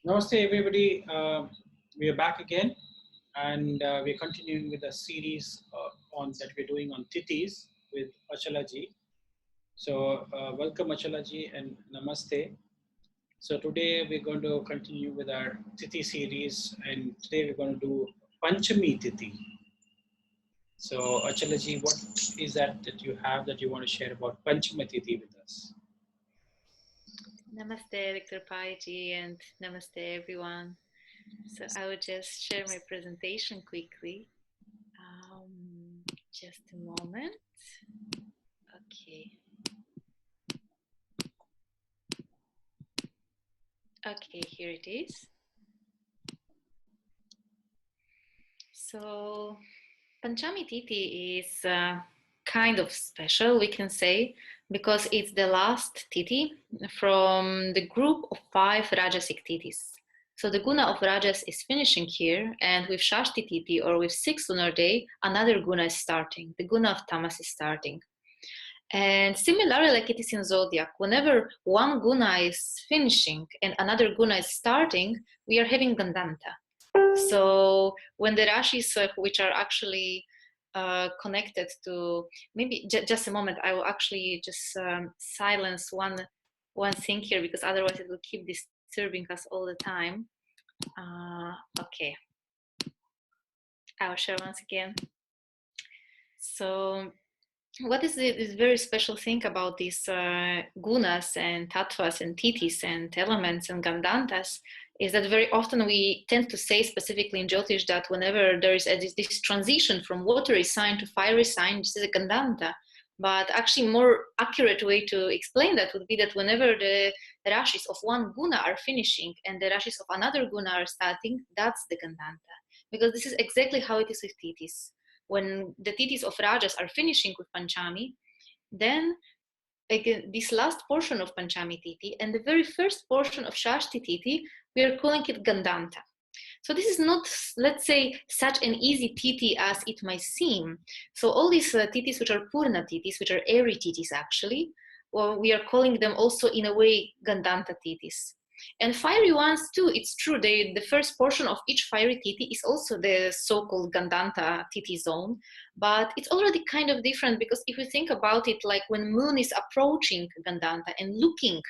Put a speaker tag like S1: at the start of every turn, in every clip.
S1: Namaste, everybody. We are back again, and we're continuing with a series that we're doing on Tithis with Astrology. So, welcome Astrology and Namaste. So today we're going to continue with our Tithi series, and today we're going to do Panchami Tithi. So, Astrology, what is that you have that you want to share about Panchami Tithi with us?
S2: Namaste, Victor Paiji, and namaste, everyone. So I will just share my presentation quickly. Just a moment. Okay, here it is. So Panchami Tithi is kind of special, we can say, because it's the last Tithi from the group of 5 Rajasic Tithis. So the guna of Rajas is finishing here, and with Shashti Tithi, or with 6th lunar day, another guna is starting. The guna of Tamas is starting. And similarly, like it is in Zodiac, whenever one guna is finishing and another guna is starting, we are having Gandanta. So when the Rashis, which are actually connected to, maybe just a moment, I will actually just silence one thing here, because otherwise it will keep disturbing us all the time. Okay, I will share once again. So what is this very special thing about these gunas and tattvas and tithis and elements and gandantas is that very often we tend to say, specifically in Jyotish, that whenever there is this transition from watery sign to fiery sign, this is a gandanta. But actually, more accurate way to explain that would be that whenever the rashis of one guna are finishing and the rashis of another guna are starting, that's the gandanta. Because this is exactly how it is with tithis. When the tithis of rajas are finishing with Panchami, then again, this last portion of Panchami Tithi and the very first portion of Shashti Tithi, we are calling it Gandanta. So this is not, let's say, such an easy Tithi as it might seem. So all these Tithis, which are Purna Tithis, which are airy Tithis actually, well, we are calling them also in a way Gandanta Tithis. And fiery ones too, it's true, the first portion of each fiery Tithi is also the so-called Gandanta Tithi zone, but it's already kind of different, because if you think about it, like when moon is approaching Gandanta and looking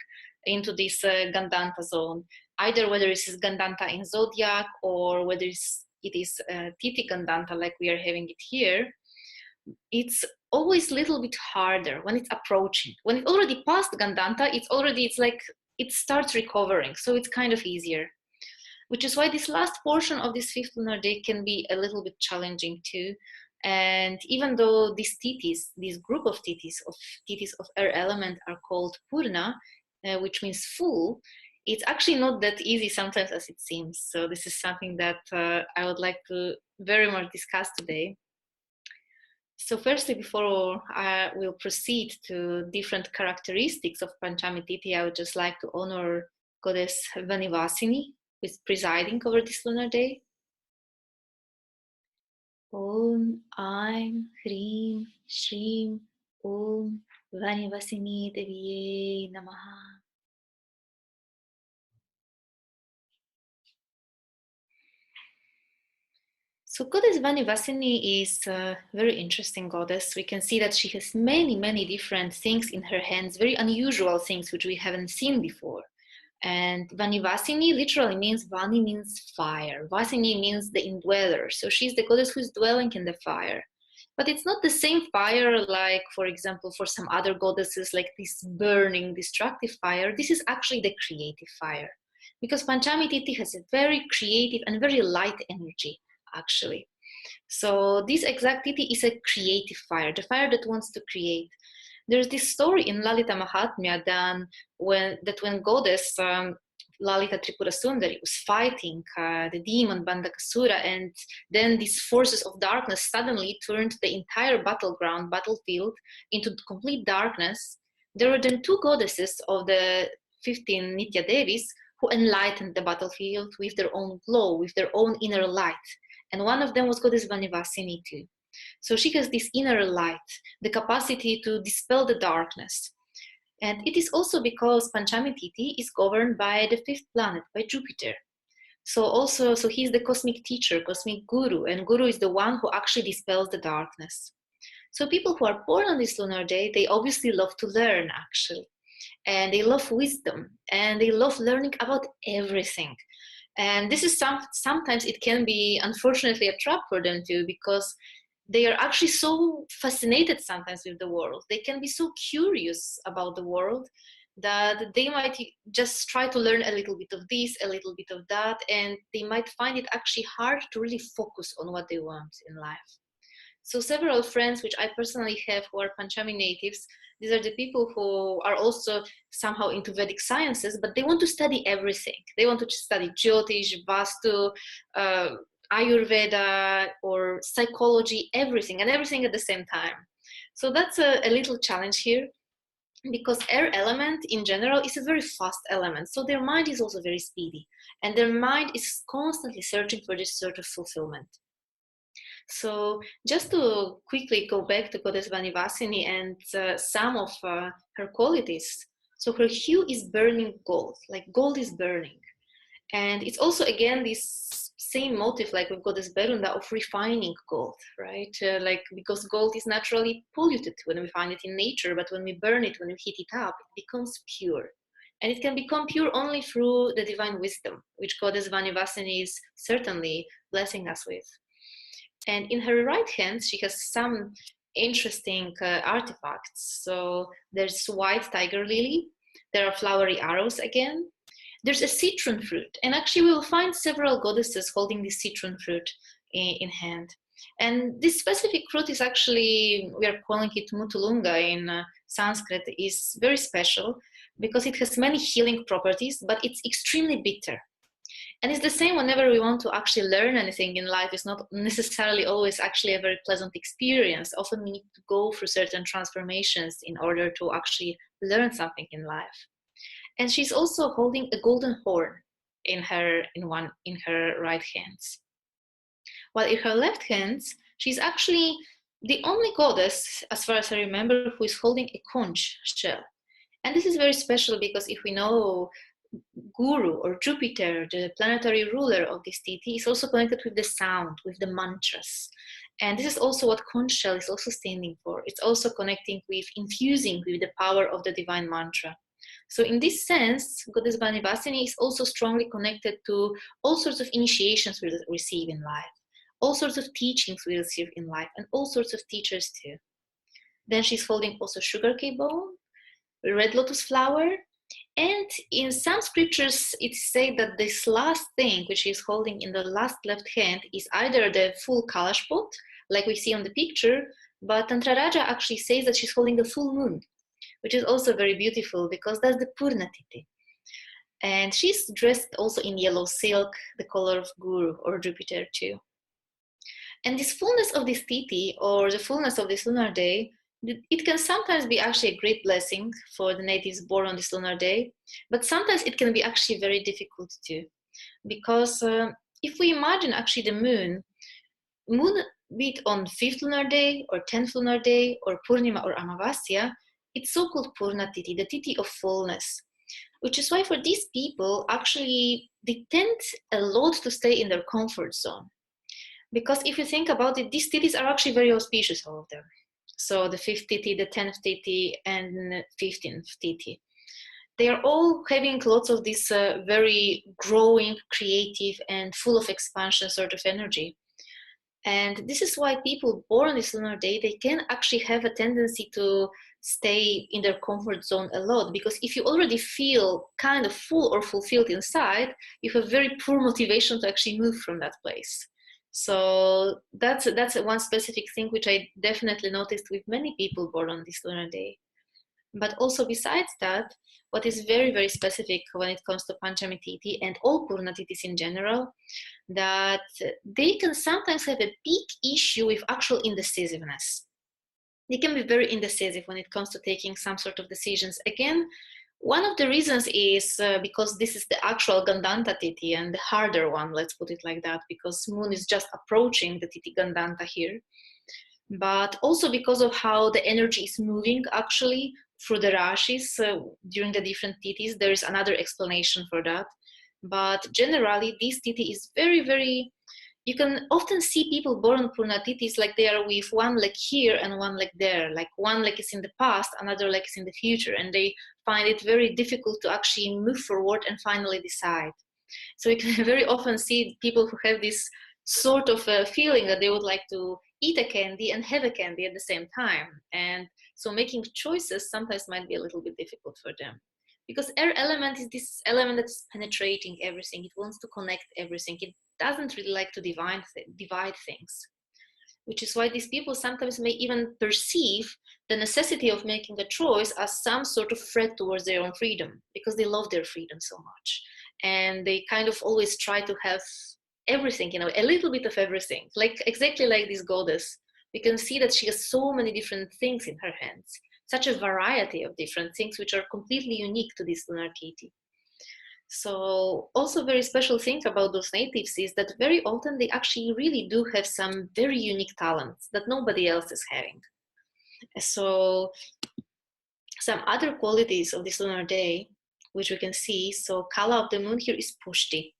S2: into this Gandanta zone, either whether it is Gandanta in Zodiac or whether it is Tithi Gandanta like we are having it here, it's always a little bit harder when it's approaching. When it already passed Gandanta, it's like it starts recovering, so it's kind of easier. Which is why this last portion of this 5th lunar day can be a little bit challenging too. And even though these tithis, this group of tithis of air element are called Purna, which means full, it's actually not that easy sometimes as it seems. So this is something that I would like to very much discuss today. So firstly, before I will proceed to different characteristics of Panchami Tithi, I would just like to honor Goddess Vanivasini, who is presiding over this lunar day. Om Aim Hrim Shrim Om Vanivasini Deviye Namaha. So Goddess Vanivasini is a very interesting goddess. We can see that she has many, many different things in her hands, very unusual things which we haven't seen before. And Vanivasini literally means, Vani means fire. Vasini means the indweller. So she's the goddess who's dwelling in the fire. But it's not the same fire like, for example, for some other goddesses, like this burning, destructive fire. This is actually the creative fire. Because Panchami Tithi has a very creative and very light energy, actually. So this exact Tithi is a creative fire, the fire that wants to create. There's this story in Lalita Mahatmya that when goddess Lalita Tripura Sundari was fighting the demon Bandakasura, and then these forces of darkness suddenly turned the entire battlefield into complete darkness. There were then 2 goddesses of the 15 Nitya Devis who enlightened the battlefield with their own glow, with their own inner light. And one of them was Goddess Vanivasini too. So she has this inner light, the capacity to dispel the darkness. And it is also because Panchami Tithi is governed by the 5th planet, by Jupiter. So he's the cosmic teacher, cosmic guru, and guru is the one who actually dispels the darkness. So people who are born on this lunar day, they obviously love to learn actually. And they love wisdom, and they love learning about everything. And this is sometimes it can be unfortunately a trap for them too, because they are actually so fascinated sometimes with the world. They can be so curious about the world that they might just try to learn a little bit of this, a little bit of that, and they might find it actually hard to really focus on what they want in life. So several friends, which I personally have, who are Panchami natives, these are the people who are also somehow into Vedic sciences, but they want to study everything. They want to study Jyotish, Vastu, Ayurveda, or psychology, everything, and everything at the same time. So that's a little challenge here, because air element in general is a very fast element. So their mind is also very speedy, and their mind is constantly searching for this sort of fulfillment. So just to quickly go back to Goddess Vanivasini and some of her qualities. So her hue is burning gold, like gold is burning. And it's also, again, this same motive like with Goddess Berunda of refining gold, right? Like, because gold is naturally polluted when we find it in nature, but when we burn it, when we heat it up, it becomes pure. And it can become pure only through the divine wisdom, which Goddess Vanivasini is certainly blessing us with. And in her right hand, she has some interesting artifacts. So there's white tiger lily, there are flowery arrows again, there's a citron fruit, and actually we will find several goddesses holding this citron fruit in hand. And this specific fruit is actually, we are calling it Mutulunga in Sanskrit, is very special because it has many healing properties, but it's extremely bitter. And it's the same whenever we want to actually learn anything in life. It's not necessarily always actually a very pleasant experience. Often we need to go through certain transformations in order to actually learn something in life. And she's also holding a golden horn in her right hand. While in her left hand, she's actually the only goddess, as far as I remember, who is holding a conch shell. And this is very special because if we know Guru or Jupiter, the planetary ruler of this Tithi, is also connected with the sound, with the mantras. And this is also what conch shell is also standing for. It's also connecting with, infusing with the power of the divine mantra. So in this sense, Goddess Vanivasini is also strongly connected to all sorts of initiations we receive in life, all sorts of teachings we receive in life, and all sorts of teachers too. Then she's holding also sugarcane bone, red lotus flower, and in some scriptures it's said that this last thing which she's holding in the last left hand is either the full kalash pot, like we see on the picture, but Tantra Raja actually says that she's holding the full moon, which is also very beautiful because that's the Purna Tithi. And she's dressed also in yellow silk, the color of Guru or Jupiter too. And this fullness of this Tithi, or the fullness of this lunar day, it can sometimes be actually a great blessing for the natives born on this lunar day, but sometimes it can be actually very difficult too. Because if we imagine actually the moon, be it on 5th lunar day or 10th lunar day or Purnima or Amavasya, it's so-called Purna Tithi, the Tithi of fullness. Which is why for these people, actually, they tend a lot to stay in their comfort zone. Because if you think about it, these Tithis are actually very auspicious, all of them. So the 5th Tithi, the 10th Tithi, and 15th Tithi. They are all having lots of this very growing, creative, and full of expansion sort of energy. And this is why people born on this lunar day, they can actually have a tendency to stay in their comfort zone a lot, because if you already feel kind of full or fulfilled inside, you have very poor motivation to actually move from that place. So that's one specific thing which I definitely noticed with many people born on this lunar day. But also besides that, what is very, very specific when it comes to Panchami Tithi and all Purna Tithis in general, that they can sometimes have a big issue with actual indecisiveness. They can be very indecisive when it comes to taking some sort of decisions. Again, one of the reasons is because this is the actual Gandanta Tithi and the harder one, let's put it like that, because Moon is just approaching the Tithi Gandanta here. But also because of how the energy is moving actually through the Rashis during the different Tithis. There is another explanation for that. But generally, this Tithi is very, very, you can often see people born on Purna Tithis like they are with one leg here and one leg there, like one leg is in the past, another leg is in the future, and they find it very difficult to actually move forward and finally decide. So you can very often see people who have this sort of a feeling that they would like to eat a candy and have a candy at the same time. And so making choices sometimes might be a little bit difficult for them. Because air element is this element that's penetrating everything. It wants to connect everything. It doesn't really like to divide things. Which is why these people sometimes may even perceive the necessity of making a choice as some sort of threat towards their own freedom, because they love their freedom so much. And they kind of always try to have everything, you know, a little bit of everything, like exactly like this goddess. We can see that she has so many different things in her hands, such a variety of different things which are completely unique to this lunar Tithi. So also very special thing about those natives is that very often they actually really do have some very unique talents that nobody else is having. So some other qualities of this lunar day, which we can see, so Kala of the moon here is Pushti.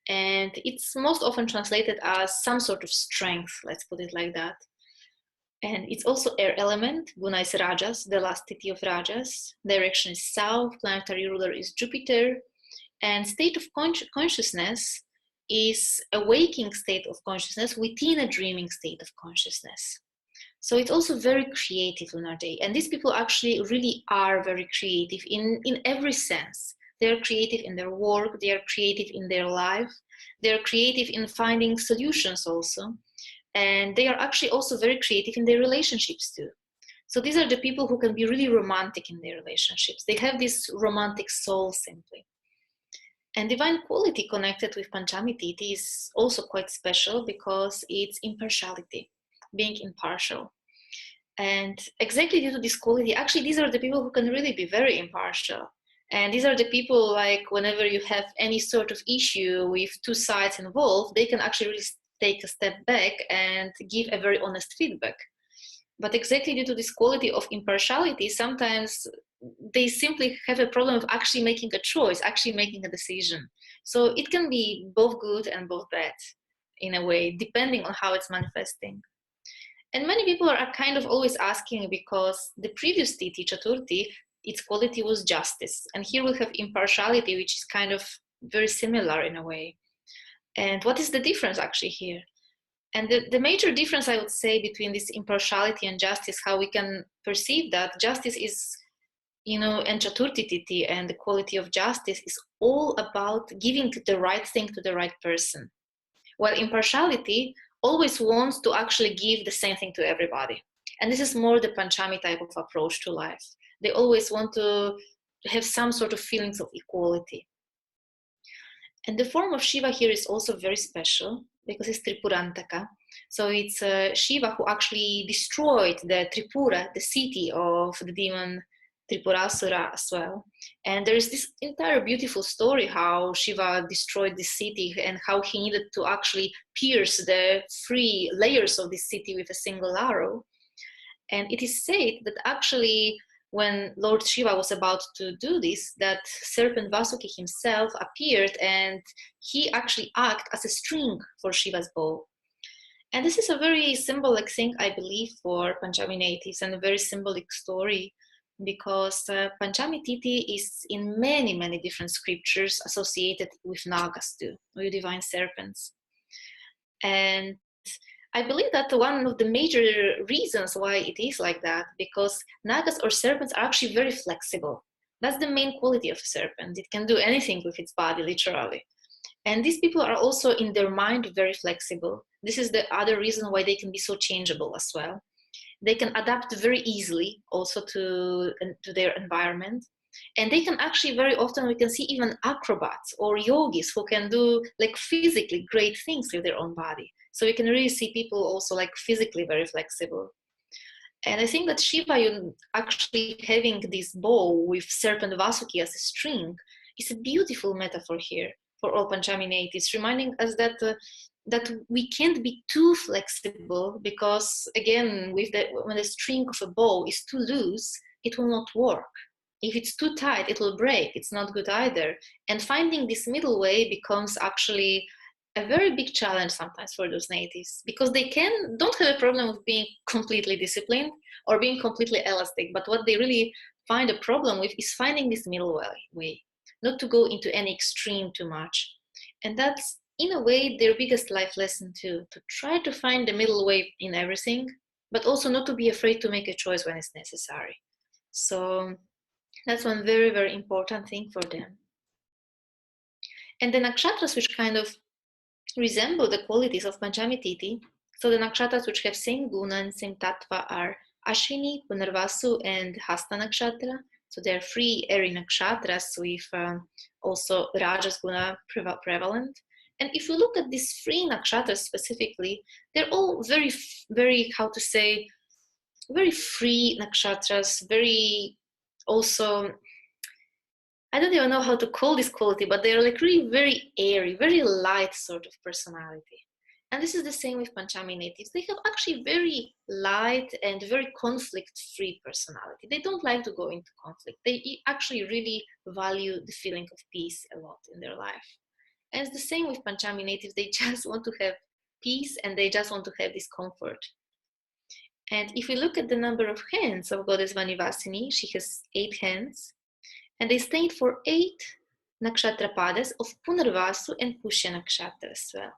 S2: And it's most often translated as some sort of strength, let's put it like that. And it's also air element. Guna is Rajas, the last Tithi of Rajas. Direction is south, planetary ruler is Jupiter. And state of consciousness is a waking state of consciousness within a dreaming state of consciousness. So it's also very creative lunar day. And these people actually really are very creative in every sense. They're creative in their work, they are creative in their life, they're creative in finding solutions also. And they are actually also very creative in their relationships too. So these are the people who can be really romantic in their relationships. They have this romantic soul simply. And divine quality connected with Panchami Tithi is also quite special because it's impartiality, being impartial. And exactly due to this quality, actually these are the people who can really be very impartial. And these are the people, like whenever you have any sort of issue with two sides involved, they can actually really take a step back and give a very honest feedback. But exactly due to this quality of impartiality, sometimes they simply have a problem of actually making a choice, actually making a decision. So it can be both good and both bad in a way, depending on how it's manifesting. And many people are kind of always asking, because the previous Tithi, Chaturthi, its quality was justice. And here we have impartiality, which is kind of very similar in a way. And what is the difference actually here? And the major difference, I would say, between this impartiality and justice, how we can perceive that justice is, you know, and Chaturthi Tithi and the quality of justice is all about giving the right thing to the right person. While impartiality always wants to actually give the same thing to everybody. And this is more the Panchami type of approach to life. They always want to have some sort of feelings of equality. And the form of Shiva here is also very special because it's Tripurantaka. So it's Shiva who actually destroyed the Tripura, the city of the demon Tripurasura as well. And there is this entire beautiful story how Shiva destroyed this city and how he needed to actually pierce the 3 layers of this city with a single arrow. And it is said that actually when Lord Shiva was about to do this, that serpent Vasuki himself appeared and he actually acted as a string for Shiva's bow. And this is a very symbolic thing, I believe, for Panchami natives, and a very symbolic story, because Panchami Tithi is in many, many different scriptures associated with Nagas too, with divine serpents. And I believe that one of the major reasons why it is like that, because Nagas or serpents are actually very flexible. That's the main quality of a serpent. It can do anything with its body, literally. And these people are also in their mind very flexible. This is the other reason why they can be so changeable as well. They can adapt very easily also to their environment. And they can actually very often, we can see even acrobats or yogis who can do like physically great things with their own body. So we can really see people also like physically very flexible. And I think that Shiva actually having this bow with serpent Vasuki as a string is a beautiful metaphor here for all Panchami natives, reminding us that that we can't be too flexible, because again, when the string of a bow is too loose, it will not work. If it's too tight, it will break. It's not good either. And finding this middle way becomes actually a very big challenge sometimes for those natives, because they don't have a problem with being completely disciplined or being completely elastic. But what they really find a problem with is finding this middle way, not to go into any extreme too much. And that's, in a way, their biggest life lesson too, to try to find the middle way in everything, but also not to be afraid to make a choice when it's necessary. So that's one very, very important thing for them. And the nakshatras, which kind of resemble the qualities of Panchami Tithi, so the nakshatras which have same guna and same tattva are Ashwini, Punarvasu, and Hasta nakshatra. So they're three airy nakshatras with also Rajas guna prevalent. And if you look at these three nakshatras specifically, they're all very, very, how to say, very free nakshatras, very also, I don't even know how to call this quality, but they're like really very airy, very light sort of personality. And this is the same with Panchami natives. They have actually very light and very conflict-free personality. They don't like to go into conflict. They actually really value the feeling of peace a lot in their life. And it's the same with Panchami natives. They just want to have peace and they just want to have this comfort. And if we look at the number of hands of goddess Vanivasini, she has 8 hands. And they stand for 8 nakshatra padas of Punarvasu and Pushya nakshatra as well.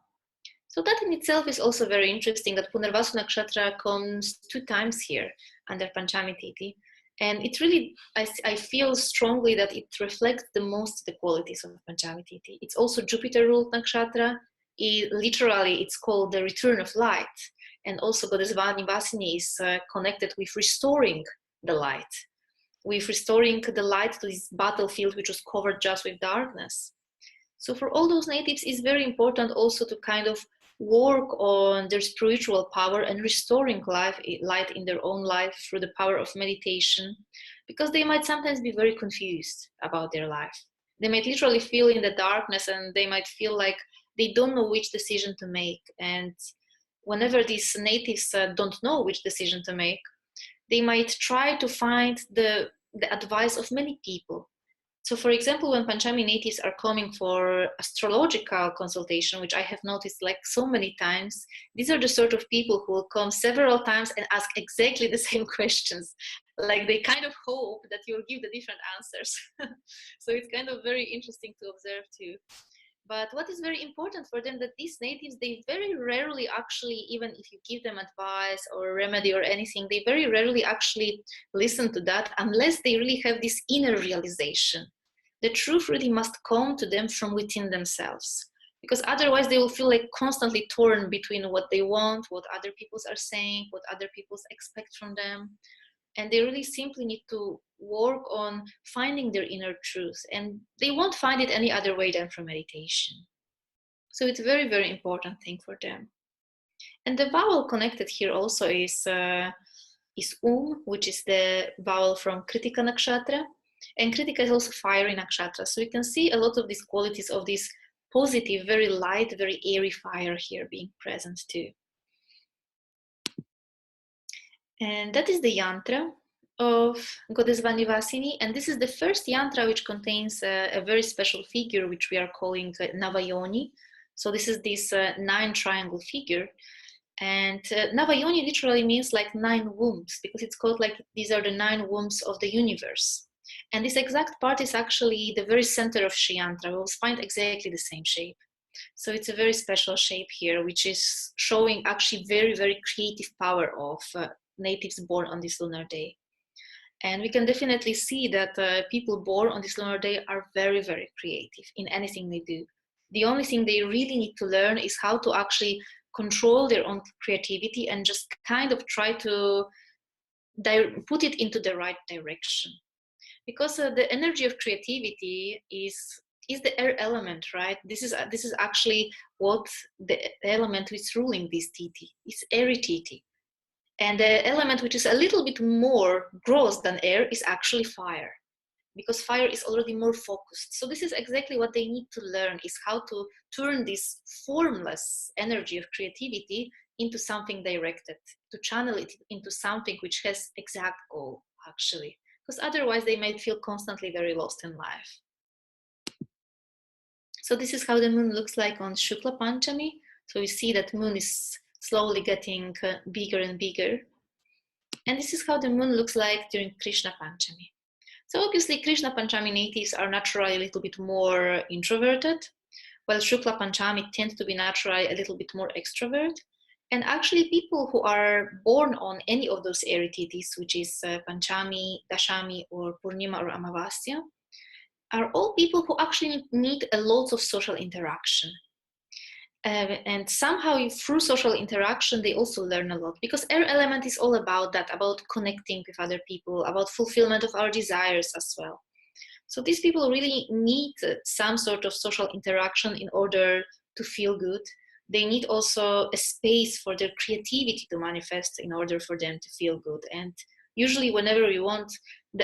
S2: So that in itself is also very interesting, that Punarvasu nakshatra comes 2 times here under Panchami Tithi. And it really, I feel strongly that it reflects the most the qualities of Panchami Tithi. It's also Jupiter ruled nakshatra. Literally, it's called the return of light. And also goddess Vanivasini is connected with restoring the light, with restoring the light to this battlefield which was covered just with darkness. So for all those natives, it's very important also to kind of work on their spiritual power and restoring light in their own life through the power of meditation, because they might sometimes be very confused about their life. They might literally feel in the darkness and they might feel like they don't know which decision to make. And whenever these natives don't know which decision to make, they might try to find the advice of many people. So for example, when Panchami natives are coming for astrological consultation, which I have noticed like so many times, these are the sort of people who will come several times and ask exactly the same questions. Like they kind of hope that you'll give the different answers. So it's kind of very interesting to observe too. But what is very important for them, that these natives, they very rarely actually, even if you give them advice or a remedy or anything, they very rarely actually listen to that unless they really have this inner realization. The truth really must come to them from within themselves, because otherwise they will feel like constantly torn between what they want, what other people are saying, what other people expect from them. And they really simply need to work on finding their inner truth, and they won't find it any other way than from meditation. So it's a very, very important thing for them. And the vowel connected here also is which is the vowel from Kritika nakshatra, and Kritika is also fiery nakshatra. So you can see a lot of these qualities of this positive, very light, very airy fire here being present too. And that is the yantra of goddess Vanivasini. And this is the first yantra which contains a very special figure, which we are calling Navayoni. So this is this 9 triangle figure. And Navayoni literally means like 9 wombs, because it's called like these are the 9 wombs of the universe. And this exact part is actually the very center of Sri Yantra. We'll find exactly the same shape. So it's a very special shape here, which is showing actually very, very creative power of natives born on this lunar day. And we can definitely see that people born on this lunar day are very, very creative in anything they do. The only thing they really need to learn is how to actually control their own creativity and just kind of try to put it into the right direction. Because the energy of creativity is the air element, right? This is actually what the element which is ruling this Tithi. It's airy Tithi. And the element which is a little bit more gross than air is actually fire, because fire is already more focused. So this is exactly what they need to learn, is how to turn this formless energy of creativity into something directed, to channel it into something which has exact goal, actually, because otherwise they might feel constantly very lost in life. So this is how the moon looks like on Shukla Panchami. So you see that moon is slowly getting bigger and bigger. And this is how the moon looks like during Krishna Panchami. So obviously Krishna Panchami natives are naturally a little bit more introverted, while Shukla Panchami tends to be naturally a little bit more extrovert. And actually people who are born on any of those airy Tithis, which is Panchami, Dashami, or Purnima or Amavasya, are all people who actually need a lot of social interaction. And somehow through social interaction, they also learn a lot, because air element is all about that, about connecting with other people, about fulfillment of our desires as well. So these people really need some sort of social interaction in order to feel good. They need also a space for their creativity to manifest in order for them to feel good. And usually whenever we want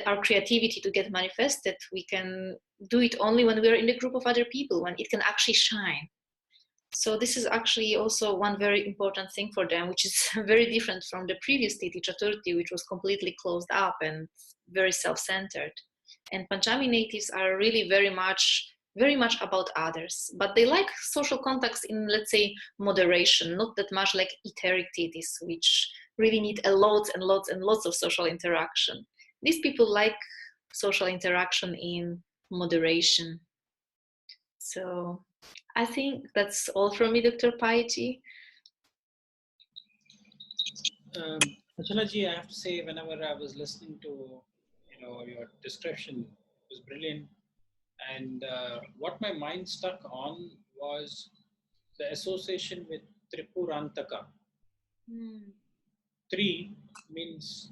S2: our creativity to get manifested, we can do it only when we're in a group of other people, when it can actually shine. So this is actually also one very important thing for them, which is very different from the previous Tithi Chaturthi, which was completely closed up and very self-centered. And Panchami natives are really very much about others, but they like social contacts in, let's say, moderation, not that much like etheric Tithis, which really need a lot and lots and lots of social interaction. These people like social interaction in moderation. So I think that's all from me, Dr. Paiji.
S1: Astrology, I have to say, whenever I was listening to your description, it was brilliant. And what my mind stuck on was the association with Tripurantaka. Three means,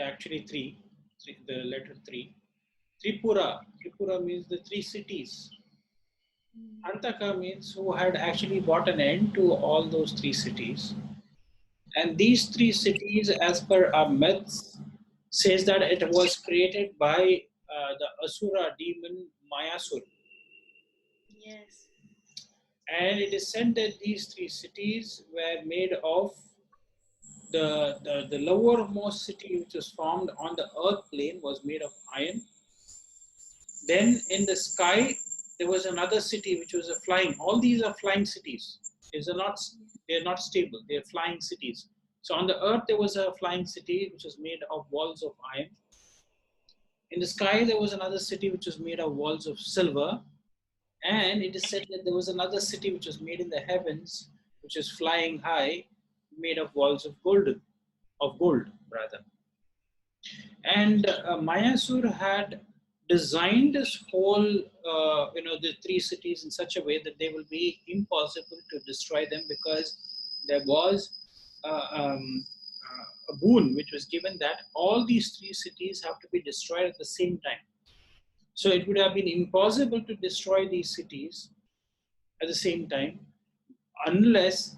S1: actually three, the letter three. Tripura means the three cities. Antaka means who had actually brought an end to all those three cities. And these three cities, as per our myths, says that it was created by the Asura demon Mayasur.
S2: Yes.
S1: And it is said that these three cities were made of the lowermost city, which was formed on the earth plane, was made of iron. Then in the sky, there was another city which was a flying. All these are flying cities. They're not stable. They're flying cities. So on the earth, there was a flying city which was made of walls of iron. In the sky, there was another city which was made of walls of silver. And it is said that there was another city which was made in the heavens, which is flying high, made of walls of gold rather. And Mayasur had designed this whole, the three cities in such a way that they will be impossible to destroy them, because there was a boon which was given that all these three cities have to be destroyed at the same time. So it would have been impossible to destroy these cities at the same time, unless,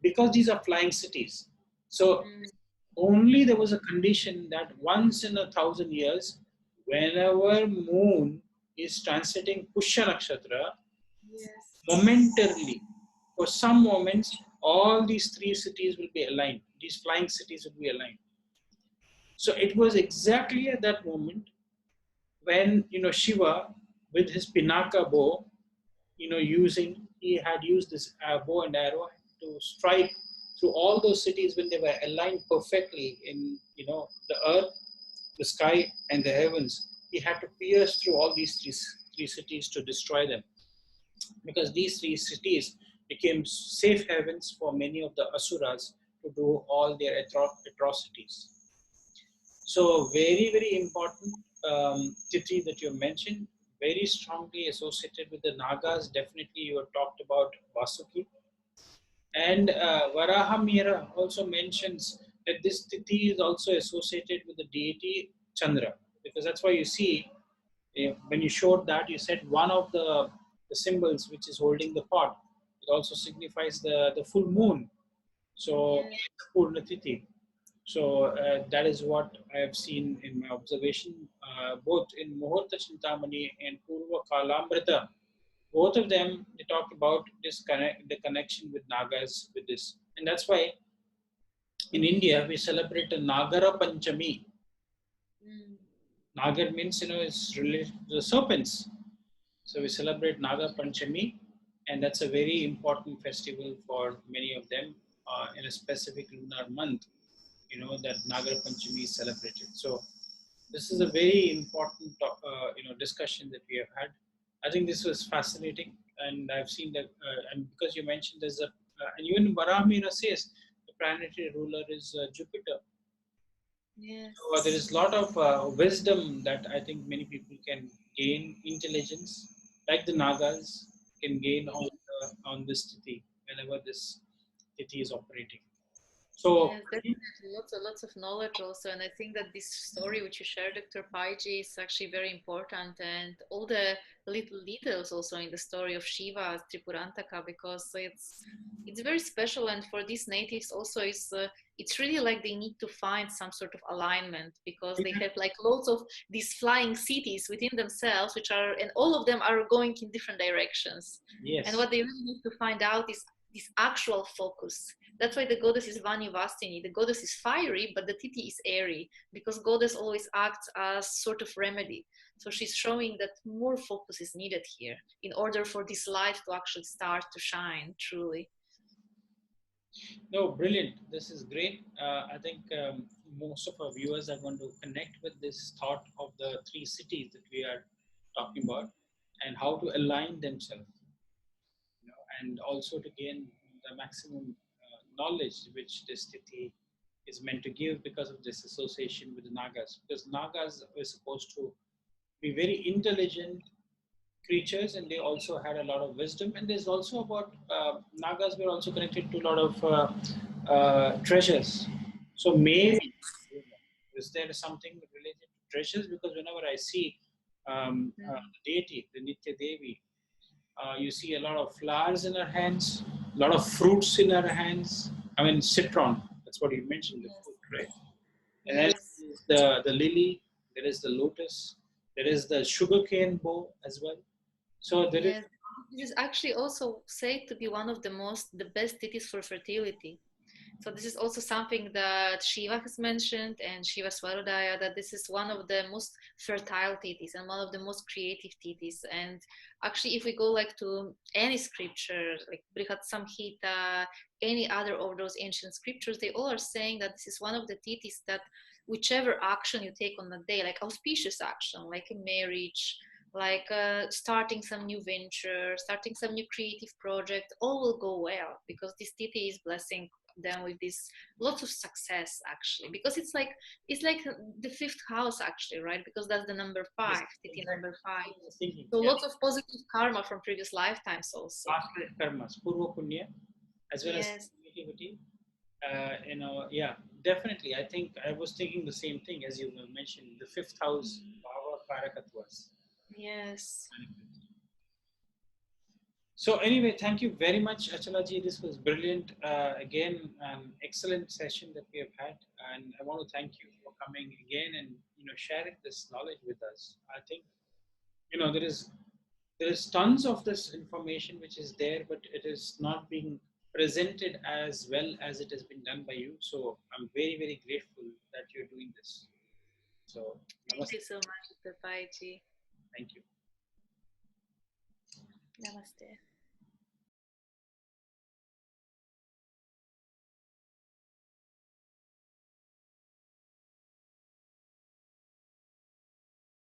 S1: because these are flying cities. So only there was a condition that once in 1,000 years, whenever moon is transiting Pushya Nakshatra, momentarily, for some moments, all these three cities will be aligned. These flying cities will be aligned. So it was exactly at that moment when Shiva, with his Pinaka bow, he had used this bow and arrow to strike through all those cities when they were aligned perfectly in the earth, the sky, and the heavens. He had to pierce through all these three cities to destroy them, because these three cities became safe havens for many of the asuras to do all their atrocities. So very, very important Tithi that you mentioned, very strongly associated with the Nagas. Definitely you have talked about Vasuki. And Varahamira also mentions that this Tithi is also associated with the deity Chandra, because that's why you see, when you showed that, you said one of the symbols which is holding the pot, it also signifies the full moon. So Purna Tithi. So that is what I have seen in my observation, both in Muhurta Chintamani and Purva Kalamrita. Both of them, they talk about the connection with Nagas with this. And that's why in India, we celebrate a Nagara Panchami. Nagar means, is related to the serpents. So we celebrate Naga Panchami, and that's a very important festival for many of them in a specific lunar month. That Naga Panchami is celebrated. So this is a very important, discussion that we have had. I think this was fascinating, and I've seen that, and because you mentioned and even Varamira says the planetary ruler is Jupiter.
S2: Yes.
S1: So there is a lot of wisdom that I think many people can gain, intelligence, like the Nagas can gain on this Tithi whenever this Tithi is operating. So
S2: Yes, definitely. Lots of knowledge also. And I think that this story which you shared, Dr. Paiji, is actually very important. And all the little details also in the story of Shiva as Tripurantaka, because it's very special. And for these natives also, it's really like they need to find some sort of alignment, because they have like lots of these flying cities within themselves, which are, and all of them are going in different directions.
S1: yes,
S2: And what they really need to find out is this actual focus. That's why the goddess is Vani. The goddess is fiery, but the Tithi is airy, because goddess always acts as sort of remedy. So she's showing that more focus is needed here in order for this light to actually start to shine truly.
S1: no, brilliant. This is great. I think most of our viewers are going to connect with this thought of the three cities that we are talking about and how to align themselves, and also to gain the maximum knowledge which this Tithi is meant to give because of this association with the Nagas. Because Nagas were supposed to be very intelligent creatures, and they also had a lot of wisdom. And there's also about Nagas were also connected to a lot of treasures. So
S2: Yes,
S1: maybe is there something related to treasures? Because whenever I see the deity, the Nitya Devi, you see a lot of flowers in her hands, a lot of fruits in her hands. I mean, citron. That's what you mentioned, the fruit, right? And then
S2: yes,
S1: the lily. There is the lotus. There is the sugarcane bow as well. So there is.
S2: yes. This is actually also said to be one of the best deities for fertility. So this is also something that Shiva has mentioned, and Shiva Swarodaya, that this is one of the most fertile deities and one of the most creative deities. And actually, if we go like to any scripture, like Brihat Samhita, any other of those ancient scriptures, they all are saying that this is one of the deities that whichever action you take on a day, like auspicious action, like a marriage, like starting some new venture, starting some new creative project, all will go well, because this deity is blessing them with this lots of success, actually, because it's like the fifth house, actually, right? Because that's the number
S1: Yes,
S2: five, deity
S1: exactly.
S2: number five.
S1: I was thinking,
S2: So
S1: yeah,
S2: lots of positive karma from previous lifetimes also.
S1: past life karmas, purva punya, as well as
S2: Yes,
S1: creativity. Yeah, definitely. I think I was thinking the same thing as you mentioned. The fifth house, Bhava Karakatwas.
S2: yes,
S1: So anyway, thank you very much, Achalaji. This was brilliant. Again, excellent session that we have had, and I want to thank you for coming again and sharing this knowledge with us. I think there is tons of this information which is there, but it is not being presented as well as it has been done by you. So I'm very very grateful that you're doing this. So
S2: thank
S1: namaste.
S2: you so much, Dr. Paiji.
S1: Thank you.
S2: Namaste.